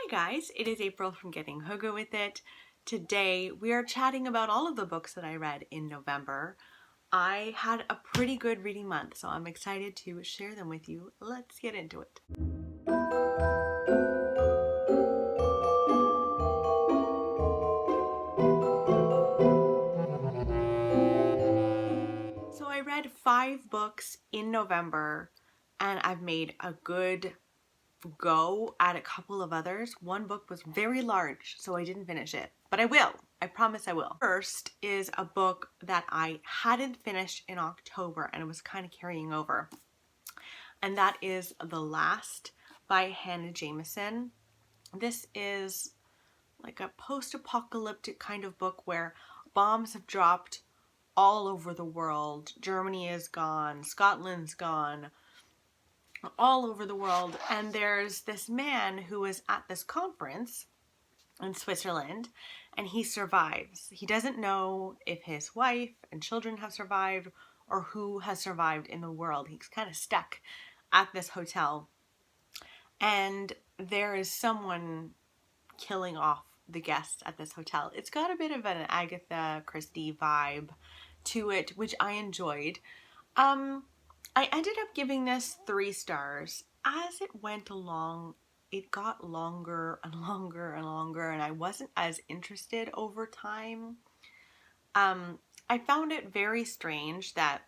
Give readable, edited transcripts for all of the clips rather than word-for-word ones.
Hi guys, it is April from Getting Hygge with It. Today we are chatting about all of the books that I read in November. I had a pretty good reading month, so I'm excited to share them with you. Let's get into it. So I read 5 books in November and I've made a good go at a couple of others. One book was very large, so I didn't finish it, but I will. I promise I will. First is a book that I hadn't finished in October and it was kind of carrying over, and that is The Last by Hannah Jameson. This is like a post-apocalyptic kind of book where bombs have dropped all over the world. Germany is gone, Scotland's gone, all over the world, and there's this man who is at this conference in Switzerland and he survives. He doesn't know if his wife and children have survived or who has survived in the world. He's kind of stuck at this hotel and there is someone killing off the guests at this hotel. It's got a bit of an Agatha Christie vibe to it, which I enjoyed. I ended up giving this 3 stars. As it went along, it got longer and longer and longer, and I wasn't as interested over time. I found it very strange that,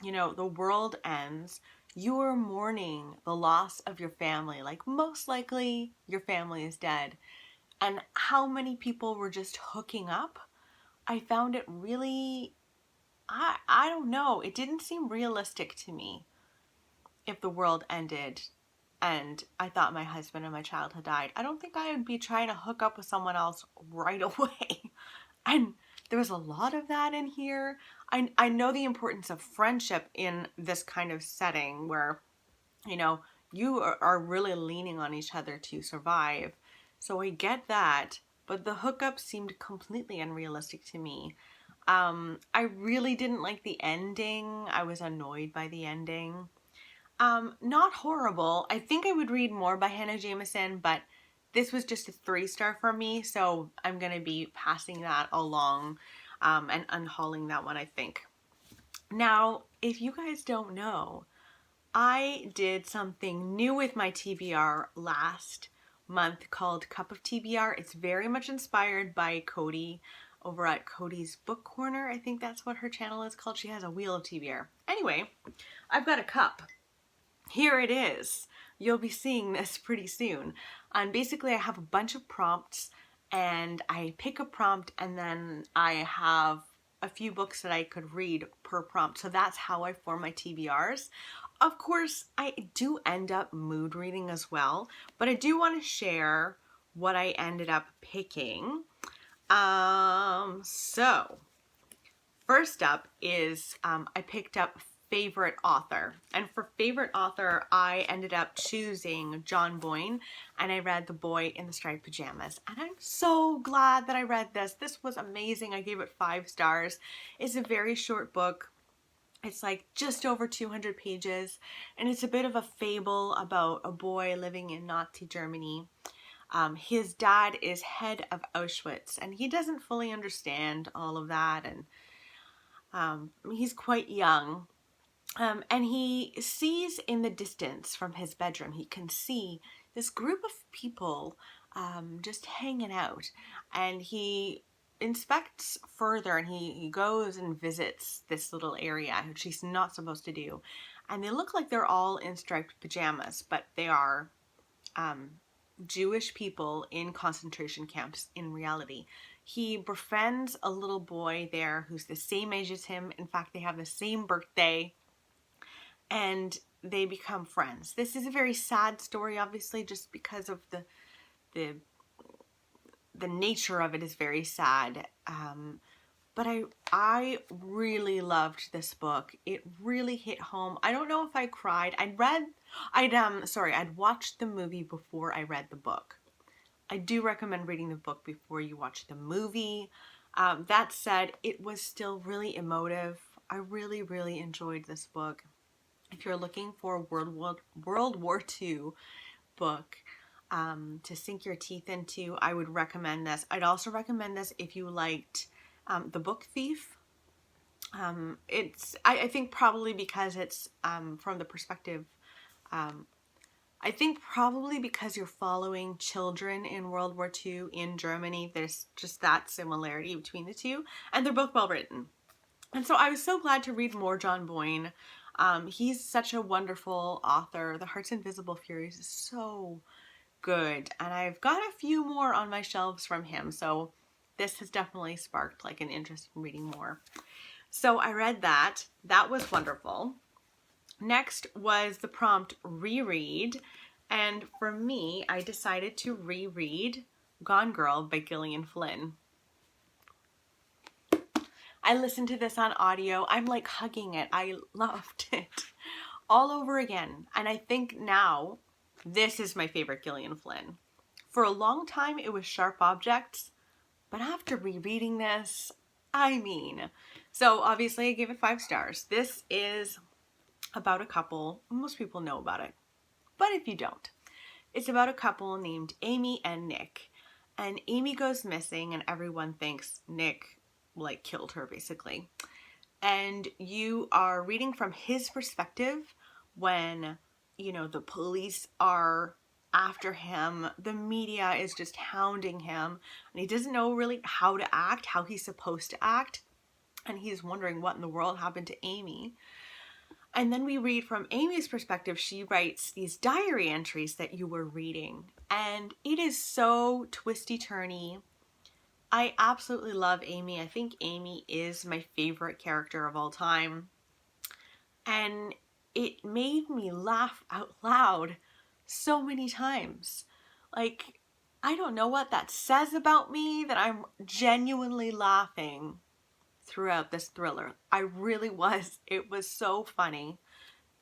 the world ends, you are mourning the loss of your family, like most likely your family is dead, and how many people were just hooking up. I found it really, I don't know, it didn't seem realistic to me if the world ended and I thought my husband and my child had died. I don't think I would be trying to hook up with someone else right away. And there was a lot of that in here. I know the importance of friendship in this kind of setting where, you are really leaning on each other to survive. So I get that, but the hookup seemed completely unrealistic to me. I really didn't like the ending. I was annoyed by the ending. Not horrible. I think I would read more by Hannah Jameson, but this was just a 3-star for me, so I'm going to be passing that along and unhauling that one, I think. Now, if you guys don't know, I did something new with my TBR last month called Cup of TBR. It's very much inspired by Cody over at Cody's Book Corner. I think that's what her channel is called. She has a wheel of TBR. Anyway, I've got a cup. Here it is. You'll be seeing this pretty soon. And basically I have a bunch of prompts and I pick a prompt and then I have a few books that I could read per prompt. So that's how I form my TBRs. Of course, I do end up mood reading as well, but I do want to share what I ended up picking. So first up is I picked up favorite author, and for favorite author I ended up choosing John Boyne, and I read The Boy in the Striped Pajamas, and I'm so glad that I read this. This was amazing. I gave it 5 stars. It's a very short book. It's like just over 200 pages, and it's a bit of a fable about a boy living in Nazi Germany. His dad is head of Auschwitz, and he doesn't fully understand all of that, and he's quite young. And he sees in the distance from his bedroom, he can see this group of people just hanging out, and he inspects further and he goes and visits this little area, which he's not supposed to do, and they look like they're all in striped pajamas, but they are Jewish people in concentration camps in reality. He befriends a little boy there who's the same age as him. In fact, they have the same birthday, and they become friends. This is a very sad story, obviously, just because of the nature of it is very sad. But I really loved this book. It really hit home. I don't know if I cried. I'd watched the movie before I read the book. I do recommend reading the book before you watch the movie. That said, it was still really emotive. I really, really enjoyed this book. If you're looking for a World War II book, to sink your teeth into. I would recommend this. I'd also recommend this if you liked The Book Thief. I think probably because it's from the perspective, I think probably because you're following children in World War II in Germany, there's just that similarity between the two, and they're both well written. And so I was so glad to read more John Boyne. He's such a wonderful author. The Heart's Invisible Furies is so good, and I've got a few more on my shelves from him, so this has definitely sparked like an interest in reading more. So I read that. That was wonderful. Next was the prompt reread, and for me, I decided to reread Gone Girl by Gillian Flynn. I listened to this on audio. I'm like hugging it. I loved it all over again. And I think now this is my favorite Gillian Flynn. For a long time it was Sharp Objects, but after rereading this, so obviously I gave it 5 stars. This is about a couple. Most people know about it, but if you don't, it's about a couple named Amy and Nick. And Amy goes missing and everyone thinks Nick like killed her basically. And you are reading from his perspective when, you know, the police are after him, the media is just hounding him, and he doesn't know really how to act, how he's supposed to act, and he's wondering what in the world happened to Amy. And then we read from Amy's perspective. She writes these diary entries that you were reading, and it is so twisty-turny. I absolutely love Amy. I think Amy is my favorite character of all time, and it made me laugh out loud so many times. Like, I don't know what that says about me, that I'm genuinely laughing throughout this thriller. I really was. It was so funny,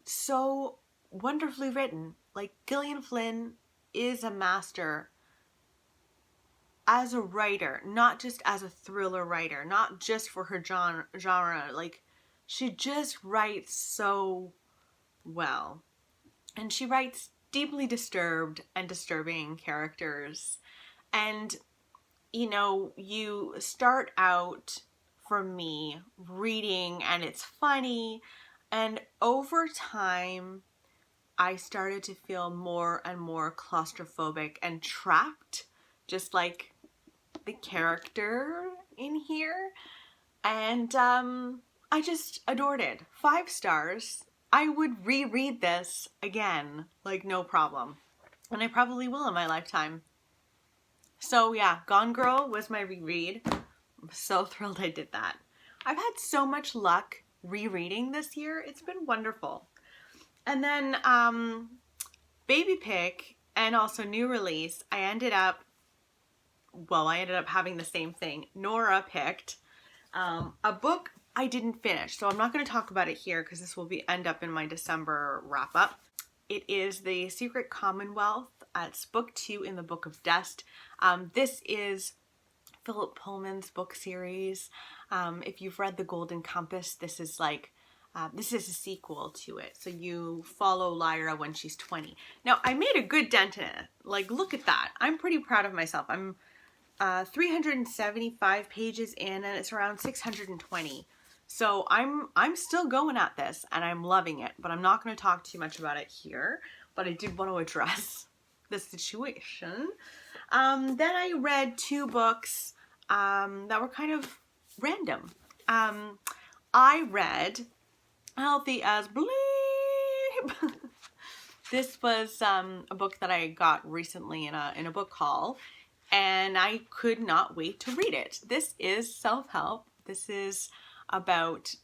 so wonderfully written. Like, Gillian Flynn is a master as a writer, not just as a thriller writer, not just for her genre. Like, she just writes so well. And she writes deeply disturbed and disturbing characters. And, you know, you start out, for me, reading and it's funny, and over time I started to feel more and more claustrophobic and trapped, just like the character in here. And I just adored it. 5 stars. I would reread this again, like no problem. And I probably will in my lifetime. So yeah, Gone Girl was my reread. I'm so thrilled I did that. I've had so much luck rereading this year. It's been wonderful. And then Baby Pick and also new release, I ended up having the same thing. Nora picked a book I didn't finish, so I'm not going to talk about it here because this will end up in my December wrap up. It is The Secret Commonwealth. It's book 2 in the Book of Dust. This is Philip Pullman's book series. If you've read The Golden Compass, this is a sequel to it. So you follow Lyra when she's 20. Now, I made a good dent in it. Like, look at that. I'm pretty proud of myself. I'm 375 pages in, and it's around 620. So I'm still going at this, and I'm loving it, but I'm not going to talk too much about it here. But I did want to address the situation. Then I read 2 books that were kind of random. I read Healthy as Bleep. This was a book that I got recently in a book haul, and I could not wait to read it. This is self-help. This is about,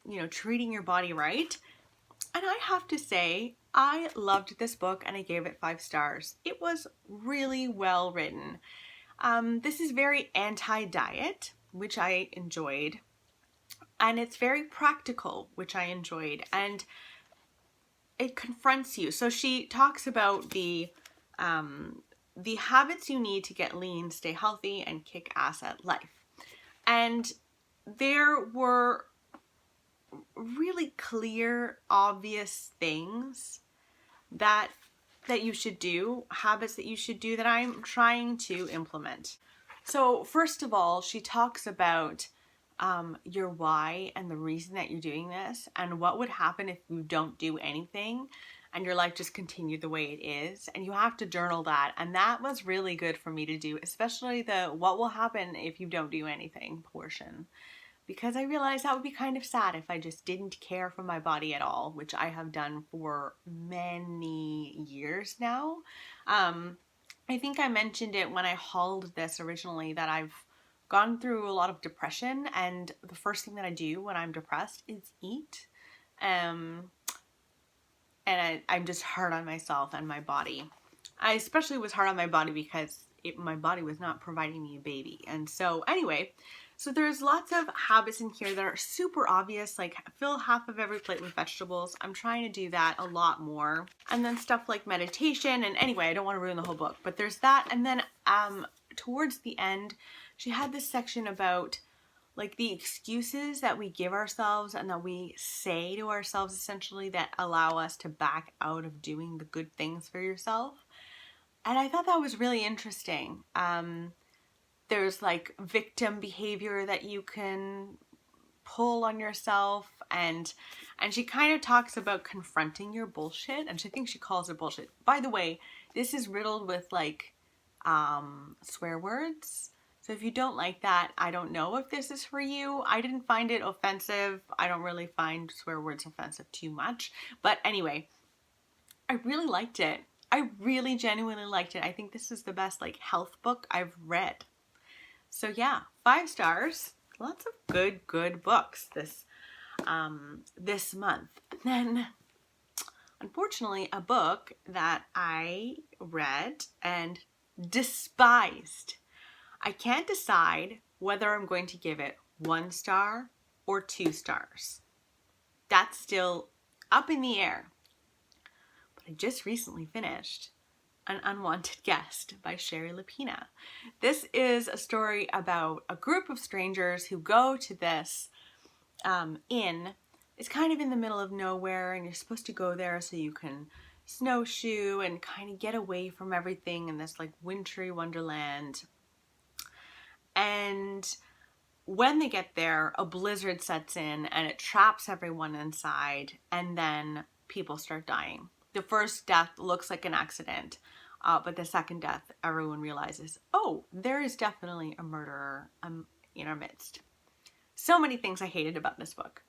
you know, treating your body right. And I have to say, I loved this book and I gave it 5 stars. It was really well written. This is very anti-diet, which I enjoyed. And it's very practical, which I enjoyed. And it confronts you. So she talks about the habits you need to get lean, stay healthy, and kick ass at life. And there were really clear, obvious things that that you should do, habits that you should do that I'm trying to implement. So first of all, she talks about your why and the reason that you're doing this and what would happen if you don't do anything and your life just continued the way it is. And you have to journal that. And that was really good for me to do, especially the what will happen if you don't do anything portion. Because I realized that would be kind of sad if I just didn't care for my body at all, which I have done for many years now. I think I mentioned it when I hauled this originally that I've gone through a lot of depression, and the first thing that I do when I'm depressed is eat. And I'm just hard on myself and my body. I especially was hard on my body because my body was not providing me a baby. And so anyway, so there's lots of habits in here that are super obvious, like fill half of every plate with vegetables. I'm trying to do that a lot more. And then stuff like meditation. And anyway, I don't want to ruin the whole book, but there's that. And then towards the end, she had this section about like the excuses that we give ourselves and that we say to ourselves essentially that allow us to back out of doing the good things for yourself. And I thought that was really interesting. There's like victim behavior that you can pull on yourself, and she kind of talks about confronting your bullshit, and I think she calls it bullshit. By the way, this is riddled with like swear words. So if you don't like that, I don't know if this is for you. I didn't find it offensive. I don't really find swear words offensive too much. But anyway, I really liked it. I really genuinely liked it. I think this is the best like health book I've read. So yeah, 5 stars. Lots of good books this month. And then, unfortunately, a book that I read and despised. I can't decide whether I'm going to give it 1 star or 2 stars. That's still up in the air. But I just recently finished An Unwanted Guest by Sherry Lapina. This is a story about a group of strangers who go to this inn. It's kind of in the middle of nowhere, and you're supposed to go there so you can snowshoe and kind of get away from everything in this like wintry wonderland. And when they get there, a blizzard sets in and it traps everyone inside, and then people start dying. The first death looks like an accident, but the second death, everyone realizes, oh, there is definitely a murderer in our midst. So many things I hated about this book.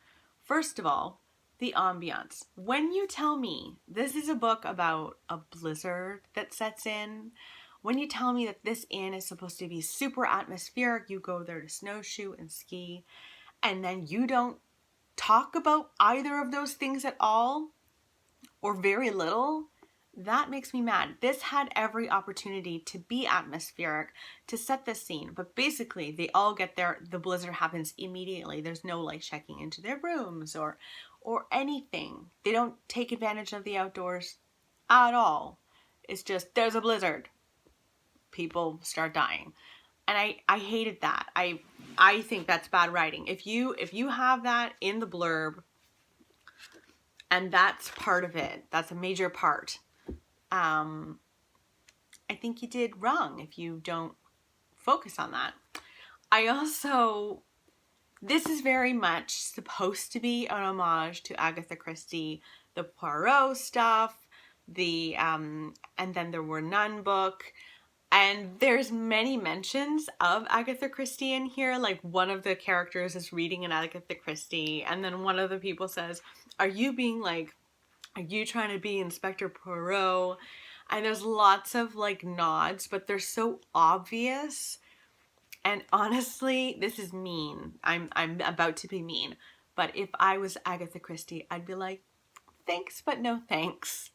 First of all, the ambiance. When you tell me this is a book about a blizzard that sets in, when you tell me that this inn is supposed to be super atmospheric, you go there to snowshoe and ski, and then you don't talk about either of those things at all, or very little, that makes me mad. This had every opportunity to be atmospheric, to set the scene, but basically they all get there, the blizzard happens immediately. There's no like checking into their rooms or anything. They don't take advantage of the outdoors at all. It's just, there's a blizzard. People start dying. And I hated that. I think that's bad writing. If you have that in the blurb, and that's part of it, that's a major part, I think you did wrong if you don't focus on that. I also, this is very much supposed to be an homage to Agatha Christie, the Poirot stuff, and then there were Nun book, and there's many mentions of Agatha Christie in here. Like one of the characters is reading an Agatha Christie, and then one of the people says, are you trying to be Inspector Poirot? And there's lots of like nods, but they're so obvious. And honestly, this is mean. I'm about to be mean. But if I was Agatha Christie, I'd be like, thanks, but no thanks.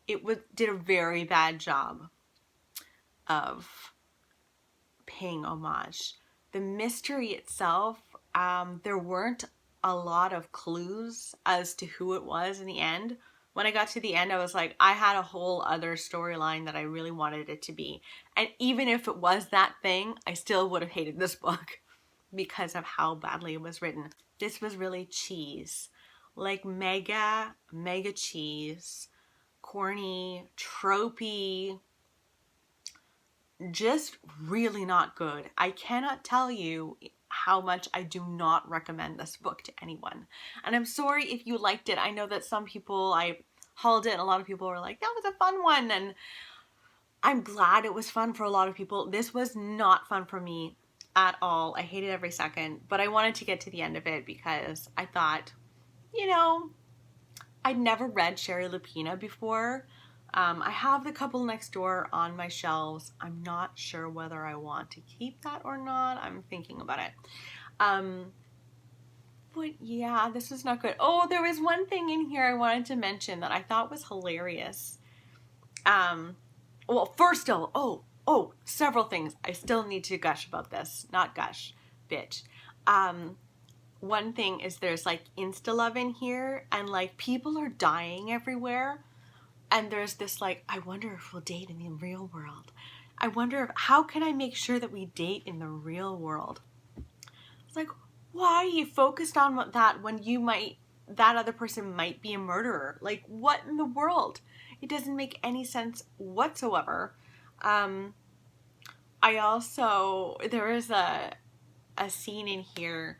It did a very bad job of paying homage. The mystery itself, there weren't a lot of clues as to who it was in the end. When I got to the end, I was like, I had a whole other storyline that I really wanted it to be. And even if it was that thing, I still would have hated this book because of how badly it was written. This was really cheese. Like mega cheese. corny, tropey, just really not good. I cannot tell you how much I do not recommend this book to anyone. And I'm sorry if you liked it. I know that some people, I hauled it and a lot of people were like, that was a fun one. And I'm glad it was fun for a lot of people. This was not fun for me at all. I hated every second, but I wanted to get to the end of it because I thought, you know, I'd never read Sherry Lupina before. I have The Couple Next Door on my shelves. I'm not sure whether I want to keep that or not. I'm thinking about it. But yeah, this is not good. Oh, there was one thing in here I wanted to mention that I thought was hilarious. Well, first of all, several things. I still need to gush about this. Not gush, bitch. One thing is there's like insta-love in here and like people are dying everywhere. And there's this like, I wonder if we'll date in the real world. I wonder if, how can I make sure that we date in the real world? It's like, why are you focused on that when you might, that other person might be a murderer? Like, what in the world? It doesn't make any sense whatsoever. I also, there is a scene in here.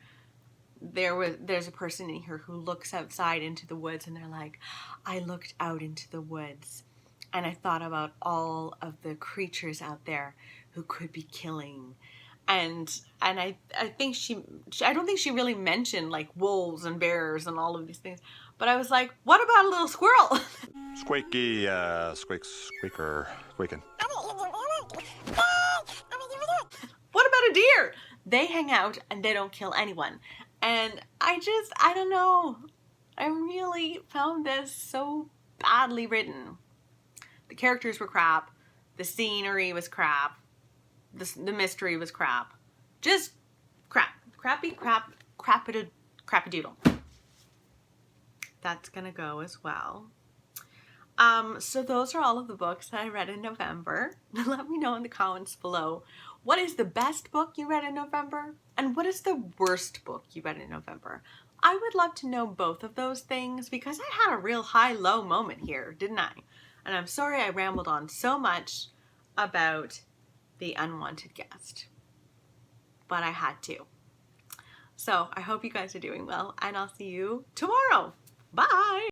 There's a person in here who looks outside into the woods and they're like, I looked out into the woods and I thought about all of the creatures out there who could be killing. And I think I don't think she really mentioned like wolves and bears and all of these things. But I was like, what about a little squirrel? Squeaky, squeaker, squeaking. What about a deer? They hang out and they don't kill anyone. And I don't know. I really found this so badly written. The characters were crap. The scenery was crap. The mystery was crap. Just crap. Crappadoodle. That's gonna go as well. So those are all of the books that I read in November. Let me know in the comments below. What is the best book you read in November? And what is the worst book you read in November? I would love to know both of those things because I had a real high-low moment here, didn't I? And I'm sorry I rambled on so much about the unwanted guest, but I had to. So I hope you guys are doing well and I'll see you tomorrow. Bye!